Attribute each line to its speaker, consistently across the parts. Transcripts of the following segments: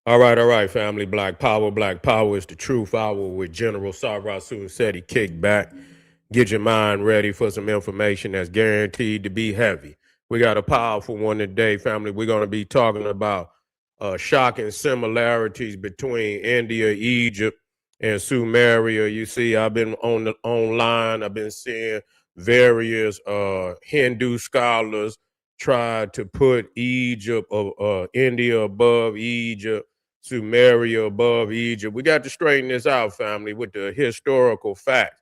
Speaker 1: All right, family. Black Power. Black Power is the truth hour with General Sarasu said he kicked back. Get your mind ready for some information that's guaranteed to be heavy. We got a powerful one today, family. We're going to be talking about shocking similarities between India, Egypt, and Sumeria. You see, I've been on the online. I've been seeing various Hindu scholars try to put Egypt, India above Egypt, Sumeria above Egypt. We got to straighten this out, family, with the historical facts.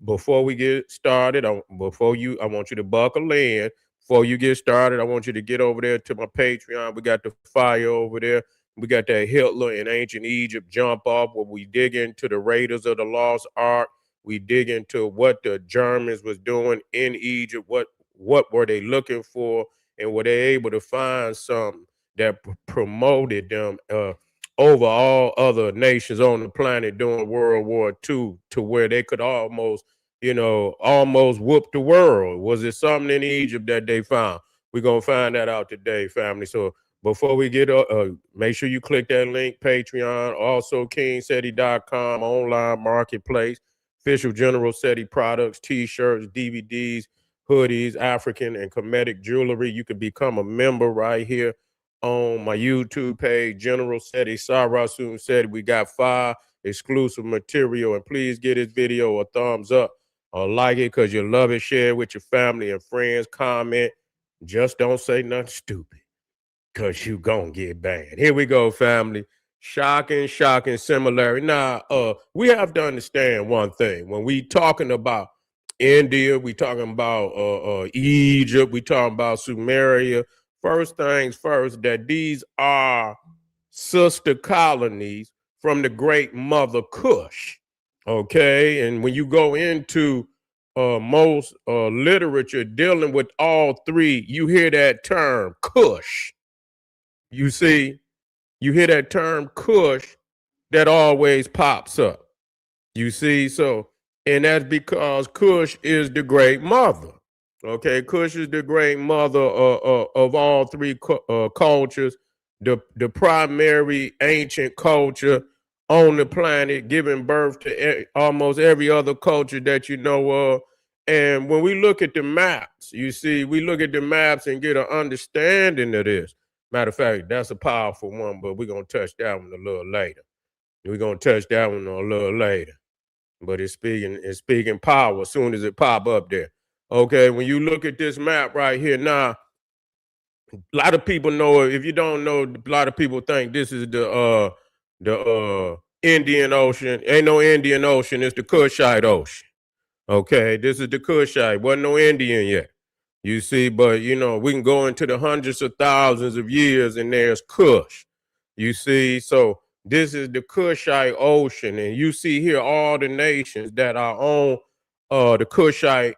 Speaker 1: Before we get started, I want you to buckle in. Before you get started, I want you to get over there to my Patreon. We got the fire over there. We got that Hitler in ancient Egypt jump off where we dig into the Raiders of the Lost Ark. We dig into what the Germans was doing in Egypt. What were they looking for, and were they able to find something that promoted them over all other nations on the planet during World War II to where they could almost whoop the world? Was it something in Egypt that they found? We're going to find that out today, family. So before we get make sure you click that link, Patreon, also KingSeti.com, online marketplace, official General Seti products, t-shirts, DVDs, hoodies, African and Kemetic jewelry. You can become a member right here on my YouTube page, General Seti Sarasun said. We got 5 exclusive material, and please give this video a thumbs up or like it because you love it. Share it with your family and friends. Comment. Just don't say nothing stupid because you gonna get banned. Here we go, family. Shocking similarity. Now, we have to understand one thing. When we talking about India, we talking about Egypt, we talking about Sumeria. First things first, that these are sister colonies from the great mother Kush. Okay, and when you go into most literature dealing with all three, you hear that term Kush. You see, you hear that term Kush, that always pops up. You see, so, and that's because Kush is the great mother. Okay, Kush is the great mother of all three cultures, the primary ancient culture on the planet, giving birth to almost every other culture that you know of. And when we look at the maps, you see, we look at the maps and get an understanding of this. Matter of fact, that's a powerful one, but we're gonna touch that one a little later. We're gonna touch that one a little later. But it's speaking power as soon as it pop up there. Okay, when you look at this map right here, now a lot of people know it. If you don't know, a lot of people think this is the Indian Ocean. Ain't no Indian Ocean, it's the Kushite Ocean. Okay, this is the Kushite. Wasn't no Indian yet. You see, but we can go into the hundreds of thousands of years and there's Kush. You see, so this is the Kushite Ocean, and you see here all the nations that are on the Kushite,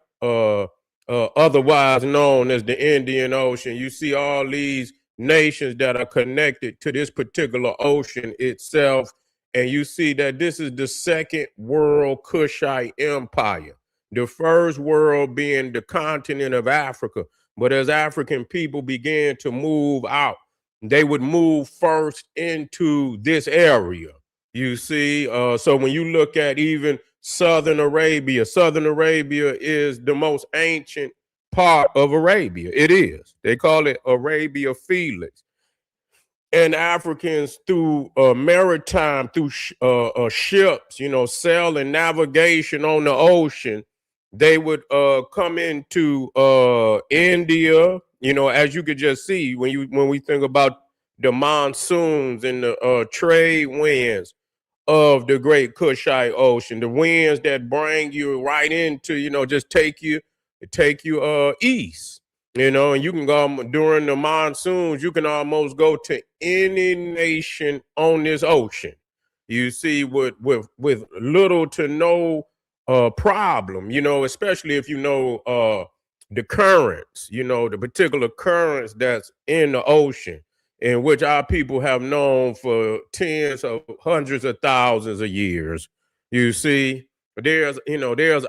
Speaker 1: otherwise known as the Indian Ocean. You see all these nations that are connected to this particular ocean itself, and you see that this is the second world Kushite empire. The first world being the continent of Africa. But as African people began to move out, they would move first into this area. You see, so when you look at even Southern Arabia is the most ancient part of Arabia. It is. They call it Arabia Felix. And Africans through maritime, through ships, sail and navigation on the ocean, they would come into India. As you could just see when we think about the monsoons and the trade winds of the great Kushite Ocean, the winds that bring you right into, just take you east. And you can go during the monsoons, you can almost go to any nation on this ocean. You see, with little to no problem, especially if the currents, the particular currents that's in the ocean, in which our people have known for tens of hundreds of thousands of years. You see, there's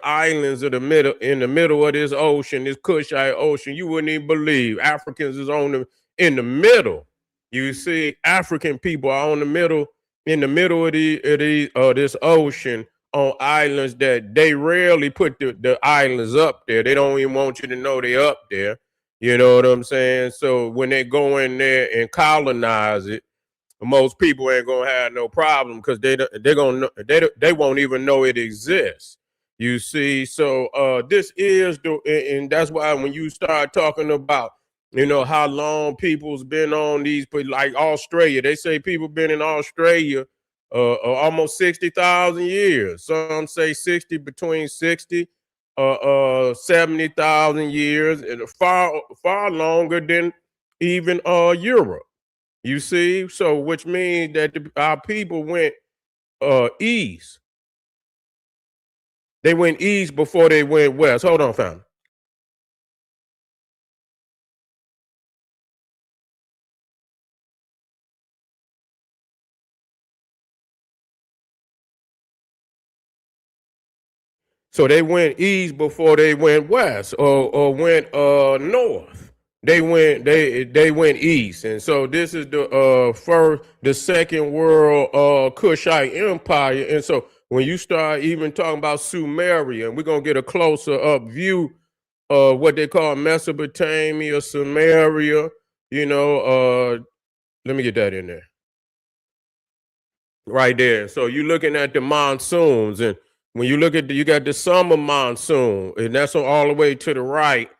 Speaker 1: islands in the middle of this ocean, this Kushite Ocean. You wouldn't even believe Africans is in the middle. You see, African people are in the middle of this ocean on islands that they rarely put the islands up there. They don't even want you to know they're up there. You know what I'm saying? So when they go in there and colonize it, most people ain't gonna have no problem because they won't even know it exists. You see, so this is and that's why when you start talking about how long people's been on these, like Australia, they say people been in Australia almost 60,000 years. Some say 60, between 60 70,000 years, and far longer than even Europe. You see, so which means that our people went east. They went east before they went west. Hold on, fam. So they went east before they went west or went north. They went east, and so this is the second world Kushite empire. And so when you start even talking about Sumeria, and we're gonna get a closer up view of what they call Mesopotamia, Sumeria. Let me get that in there right there. So you're looking at the monsoons, and when you look at you got the summer monsoon, and that's all the way to the right.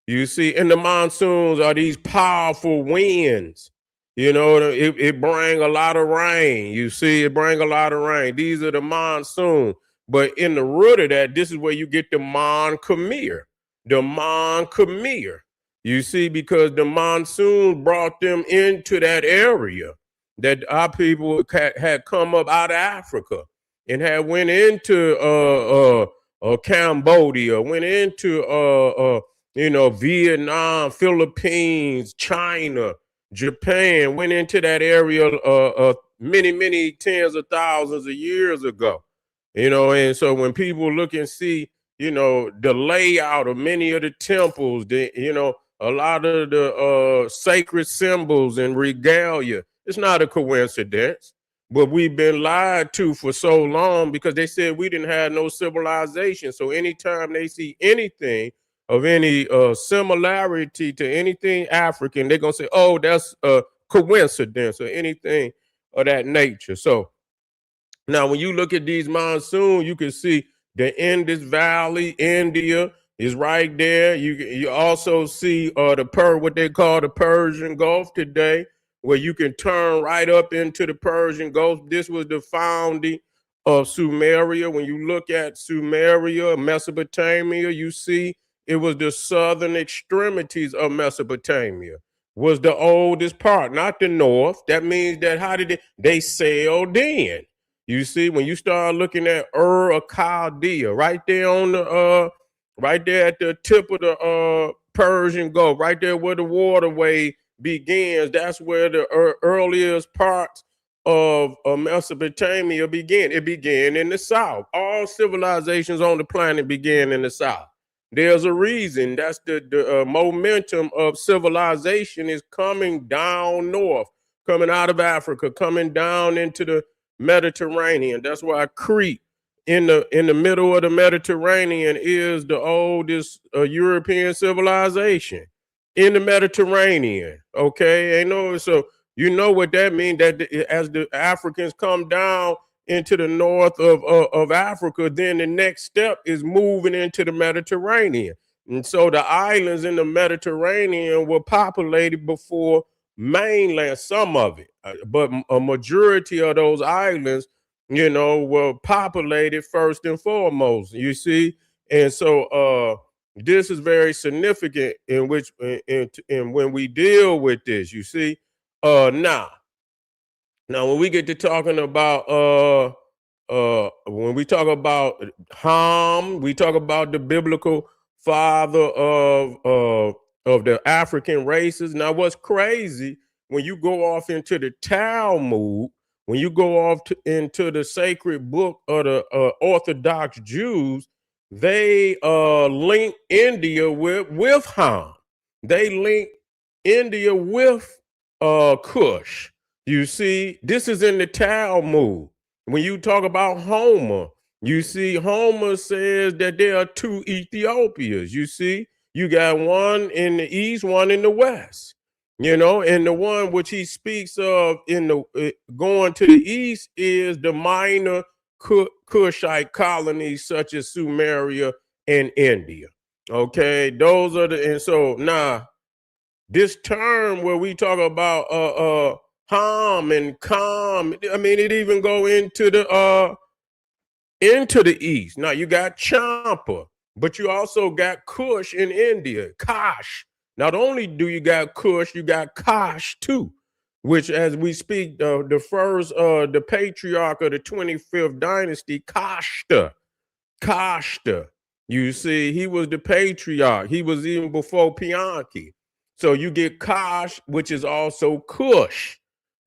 Speaker 1: You see, and the monsoons are these powerful winds. It bring a lot of rain. You see, it bring a lot of rain. These are the monsoon. But in the root of that, this is where you get the Mon Khmer. The Mon Khmer. You see, because the monsoon brought them into that area that our people had come up out of Africa and had went into Cambodia, went into Vietnam, Philippines, China, Japan, went into that area many tens of thousands of years ago. And so when people look and see, the layout of many of the temples, a lot of the sacred symbols and regalia, it's not a coincidence. But we've been lied to for so long because they said we didn't have no civilization. So anytime they see anything of any similarity to anything African, they're gonna say, "Oh, that's a coincidence," or anything of that nature. So now, when you look at these monsoons, you can see the Indus Valley, India is right there. You also see what they call the Persian Gulf today, where you can turn right up into the Persian Gulf. This was the founding of Sumeria. When you look at Sumeria, Mesopotamia, you see it was the southern extremities of Mesopotamia. Was the oldest part, not the north. That means that how did they sailed in? You see, when you start looking at Ur of Chaldea, right there at the tip of the Persian Gulf, right there where the waterway begins, that's where the earliest parts of Mesopotamia began. It began in the south. All civilizations on the planet began in the south. There's a reason. That's the momentum of civilization is coming down north, coming out of Africa, coming down into the Mediterranean. That's why Crete in the middle of the Mediterranean is the oldest European civilization in the Mediterranean. Okay, so you know what that means. That as the Africans come down into the north of Africa, then the next step is moving into the Mediterranean. And so the islands in the Mediterranean were populated before mainland, some of it, but a majority of those islands, were populated first and foremost. You see, and so this is very significant in which, in when we deal with this. You see, now when we get to talking about when we talk about Ham, we talk about the biblical father of the African races. Now, what's crazy when you go off into the Talmud, when you go off into the sacred book of the Orthodox Jews, they link India with Ham. They link India with Kush. You see, this is in the Talmud. When you talk about Homer, you see Homer says that there are two Ethiopias. You see, you got one in the east, one in the west. You know, and the one which he speaks of in the going to the east is the minor Kushite colonies such as Sumeria and India. Okay, those are the, and so now this term where we talk about Ham and Kam, I mean, it even go into the east. Now you got Champa, but you also got Kush in India, Kosh. Not only do you got Kush, you got Kosh too, which as we speak, the patriarch of the 25th dynasty, Kashta. You see, he was the patriarch. He was even before Pianki. So you get Kosh, which is also Kush.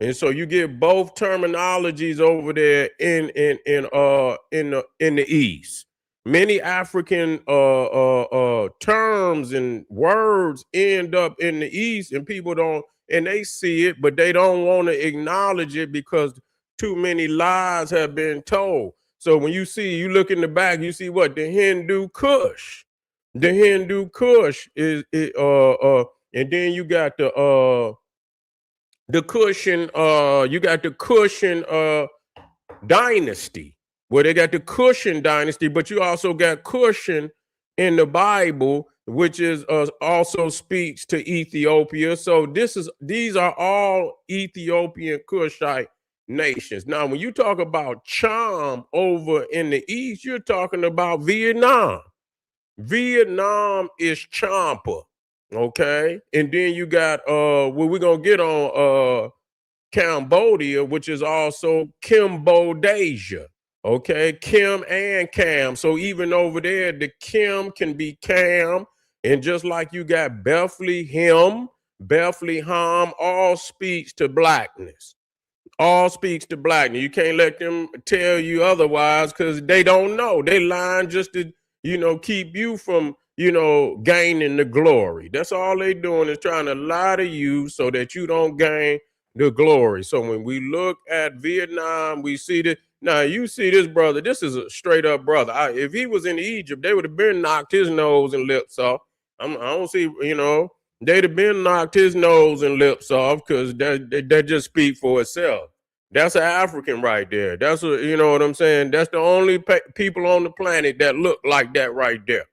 Speaker 1: And so you get both terminologies over there in the East. Many African terms and words end up in the East, and people don't, and they see it, but they don't want to acknowledge it because too many lies have been told. So when you look in the back, you see what the Hindu Kush. The Hindu Kush is and then you got the Kushan, you got the Kushan dynasty, where they got the Kushan dynasty, but you also got Kushan in the Bible, which is also speaks to Ethiopia. So these are all Ethiopian Kushite nations. Now, when you talk about Cham over in the east, you're talking about Vietnam. Vietnam is Champa, okay? And then you got we're gonna get on Cambodia, which is also Cambodasia. Okay, Kim and Cam. So even over there, the Kim can be Cam, and just like you got Bethlehem, Bethlehem, all speaks to blackness. All speaks to blackness. You can't let them tell you otherwise because they don't know. They lying just to, keep you from, gaining the glory. That's all they doing is trying to lie to you so that you don't gain the glory. So when we look at Vietnam, we see that. Now you see this brother. This is a straight up brother. If he was in Egypt, they would have been knocked his nose and lips off. I don't see, they'd have been knocked his nose and lips off because that just speak for itself. That's an African right there. That's you know what I'm saying? That's the only people on the planet that look like that right there.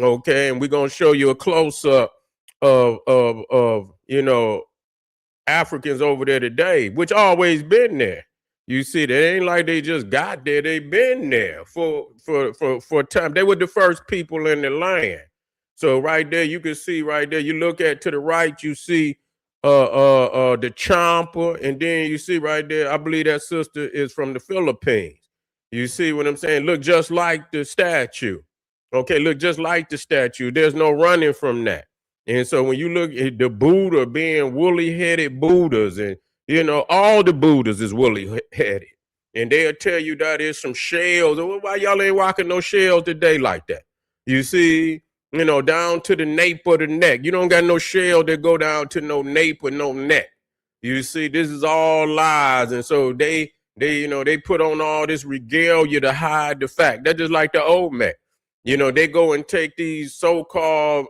Speaker 1: Okay, and we're gonna show you a close up of Africans over there today, which always been there. You see, that ain't like they just got there; they been there for time. They were the first people in the land. So right there, you can see right there. You look at to the right, you see the Champa, and then you see right there, I believe that sister is from the Philippines. You see what I'm saying? Look just like the statue. Okay, look just like the statue. There's no running from that. And so when you look at the Buddha being woolly-headed Buddhas, and all the Buddhas is woolly-headed. And they'll tell you that there's some shells. Why y'all ain't rocking no shells today like that? You see, down to the nape of the neck. You don't got no shell that go down to no nape or no neck. You see, this is all lies. And so they put on all this regalia to hide the fact. That's just like the Olmec. They go and take these so-called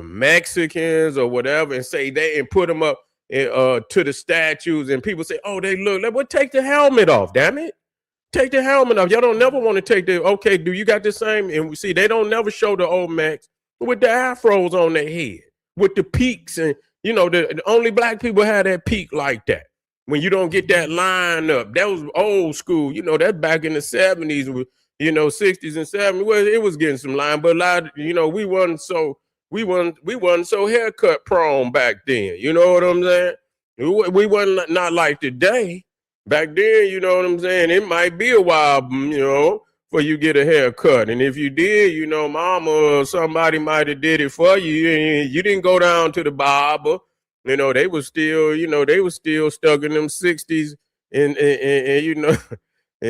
Speaker 1: Mexicans or whatever and say and put them up to the statues, and people say, oh, they look, well, take the helmet off, damn it. Take the helmet off. Y'all don't never want to take okay, do you got the same? And we see they don't never show the Olmecs with the afros on their head, with the peaks, and the only black people have that peak like that. When you don't get that line up, that was old school. That back in the 70s, 60s and 70s, well, it was getting some line, but a lot, we wasn't so haircut prone back then. You know what I'm saying? We wasn't not like today. Back then, you know what I'm saying? It might be a while, for you get a haircut. And if you did, mama or somebody might have did it for you. And you didn't go down to the barber. They was still, stuck in them 60s and in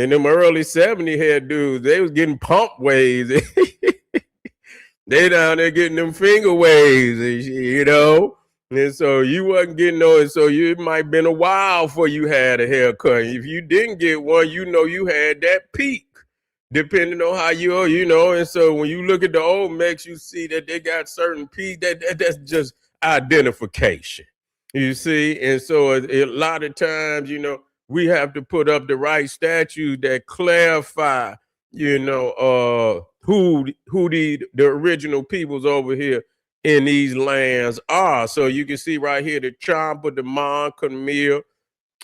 Speaker 1: them early 70s hair dudes. They was getting pump waves. They down there getting them finger waves, And so you wasn't getting no, and so it might been a while before you had a haircut. If you didn't get one, you had that peak, depending on how and so when you look at the old mechs, you see that they got certain peak, that's just identification. You see, and so a lot of times, we have to put up the right statutes that clarify, who the original peoples over here in these lands are. So you can see right here, the Champa, the Mon, Khmer,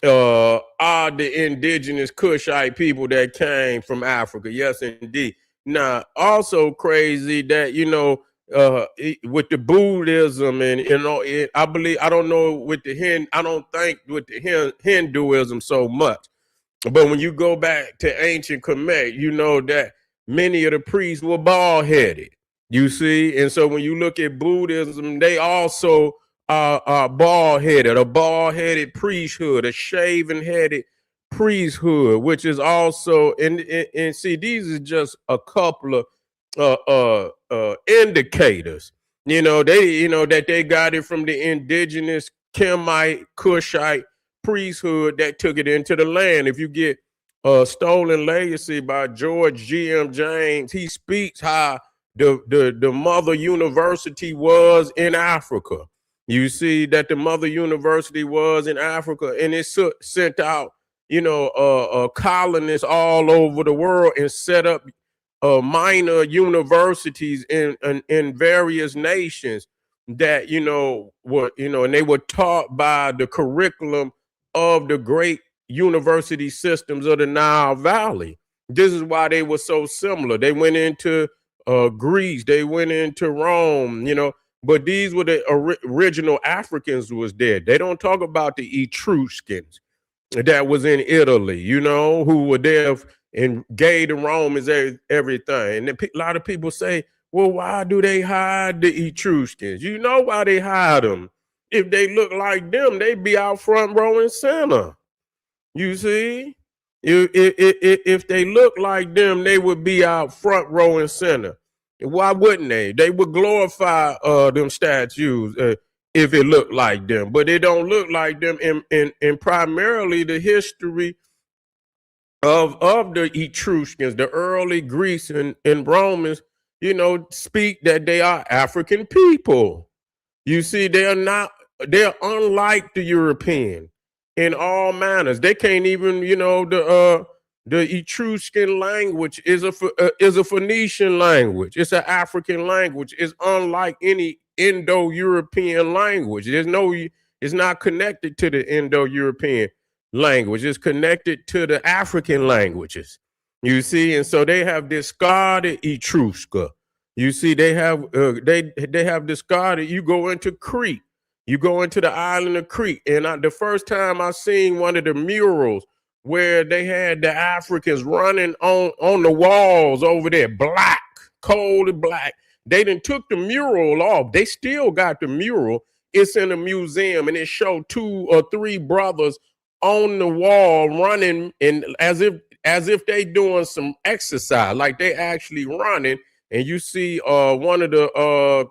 Speaker 1: are the indigenous Kushite people that came from Africa. Yes, indeed. Now, also crazy that, with the Buddhism and, I don't know with I don't think with the Hinduism so much. But when you go back to ancient Kemet, you know that many of the priests were bald headed. You see, and so when you look at Buddhism, they also are bald headed, a bald headed priesthood, a shaven headed priesthood, which is also and see, these is just a couple of indicators. That they got it from the indigenous Kemite, Kushite priesthood that took it into the land. If you get Stolen Legacy by George G.M. James, he speaks how the mother university was in Africa. You see that the mother university was in Africa, and it sent out, colonists all over the world and set up minor universities in various nations that and they were taught by the curriculum of the great university systems of the Nile Valley. This is why they were so similar. They went into Greece, they went into Rome, but these were the original Africans who was there. They don't talk about the Etruscans that was in Italy, who were there and gave the Romans everything. And a lot of people say, well, why do they hide the Etruscans? You know why they hide them. If they look like them, they'd be out front row and center. You see? If they look like them, they would be out front row and center. Why wouldn't they? They would glorify them statues if it looked like them, but it don't look like them. In primarily the history of the Etruscans, the early Greeks and Romans, speak that they are African people. You see, they're unlike the European in all manners. They can't even, the Etruscan language is a Phoenician language. It's an African language. It's unlike any Indo-European language. It's not connected to the Indo-European language. It's connected to the African languages. You see, and so they have discarded Etrusca. You see, they have discarded. You go into Crete. You go into the island of Crete, and the first time I seen one of the murals where they had the Africans running on the walls over there, black, cold and black. They done took the mural off. They still got the mural. It's in a museum, and it showed 2 or 3 brothers on the wall running, and as if they doing some exercise, like they actually running. And you see one of the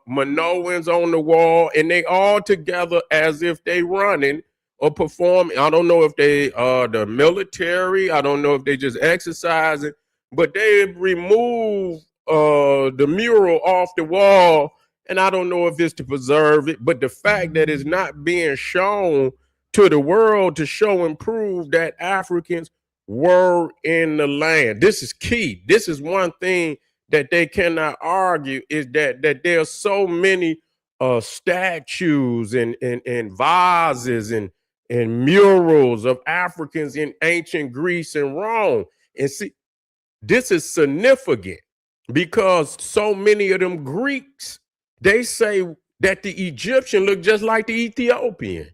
Speaker 1: Minoans on the wall, and they all together as if they running or performing. I don't know if they are the military. I don't know if they just exercising, but they remove the mural off the wall. And I don't know if it's to preserve it, but the fact that it's not being shown to the world to show and prove that Africans were in the land. This is key. This is one thing that they cannot argue, is that there are so many statues and vases and murals of Africans in ancient Greece and Rome. And see, this is significant because so many of them Greeks, they say that the Egyptian look just like the Ethiopian.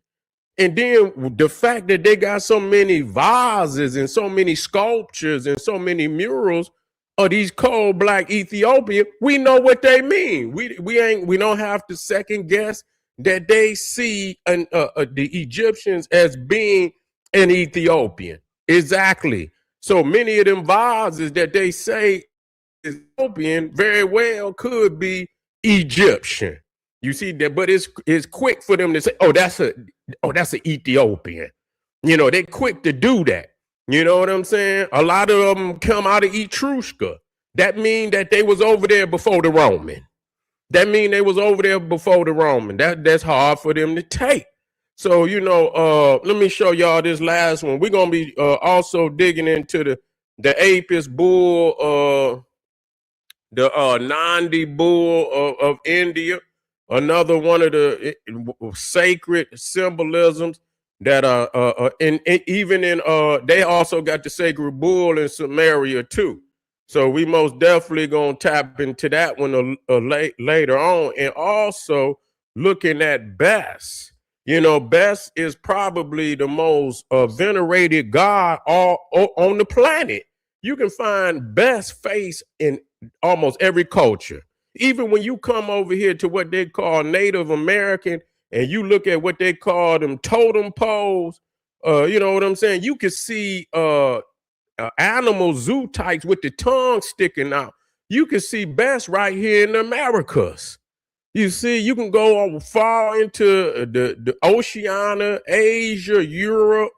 Speaker 1: And then the fact that they got so many vases and so many sculptures and so many murals of these cold black Ethiopian, we know what they mean. We don't have to second guess that they see the Egyptians as being an Ethiopian. Exactly. So many of them vases that they say is Ethiopian very well could be Egyptian. You see that, but it's quick for them to say, oh, that's an Ethiopian. You know, they quick to do that. You know what I'm saying? A lot of them come out of Etrusca. That mean that they was over there before the Roman. That mean they was over there before the Roman. That's hard for them to take. So, you know, let me show y'all this last one. We're gonna be also digging into the Apis bull, the Nandi bull of India, another one of the sacred symbolisms that even in they also got the sacred bull in Sumeria too. So we most definitely gonna tap into that one later on, and also looking at Bes. You know, Bes is probably the most venerated god on the planet. You can find Bes face in almost every culture. Even when you come over here to what they call Native American, and you look at what they call them totem poles, you know what I'm saying? You can see animal zoo types with the tongue sticking out. You can see Bes right here in the Americas. You see, you can go far into the Oceania, Asia, Europe,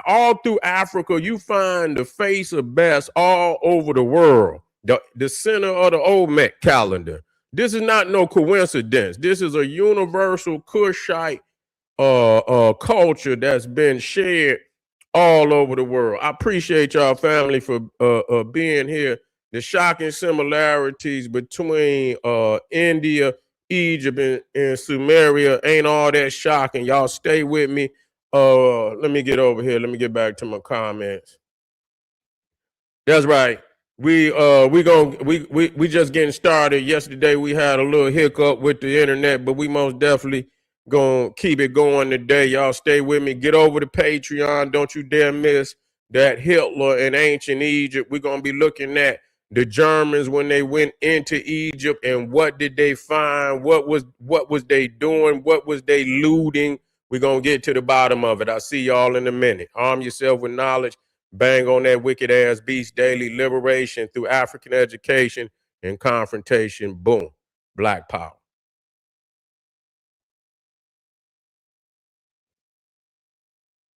Speaker 1: all through Africa. You find the face of Bes all over the world. The center of the Olmec calendar. This is not no coincidence. This is a universal Kushite culture that's been shared all over the world. I appreciate y'all family for being here. The shocking similarities between India, Egypt, and Sumeria ain't all that shocking. Y'all stay with me. Let me get over here. Let me get back to my comments. That's right. We just getting started. Yesterday we had a little hiccup with the internet, but we most definitely gonna keep it going today. Y'all stay with me. Get over to Patreon. Don't you dare miss that Hitler in ancient Egypt. We're gonna be looking at the Germans when they went into Egypt and what did they find? What was they doing? What was they looting? We're gonna get to the bottom of it. I'll see y'all in a minute. Arm yourself with knowledge. Bang on that wicked ass beast daily. Liberation through African education and confrontation. Boom. Black power.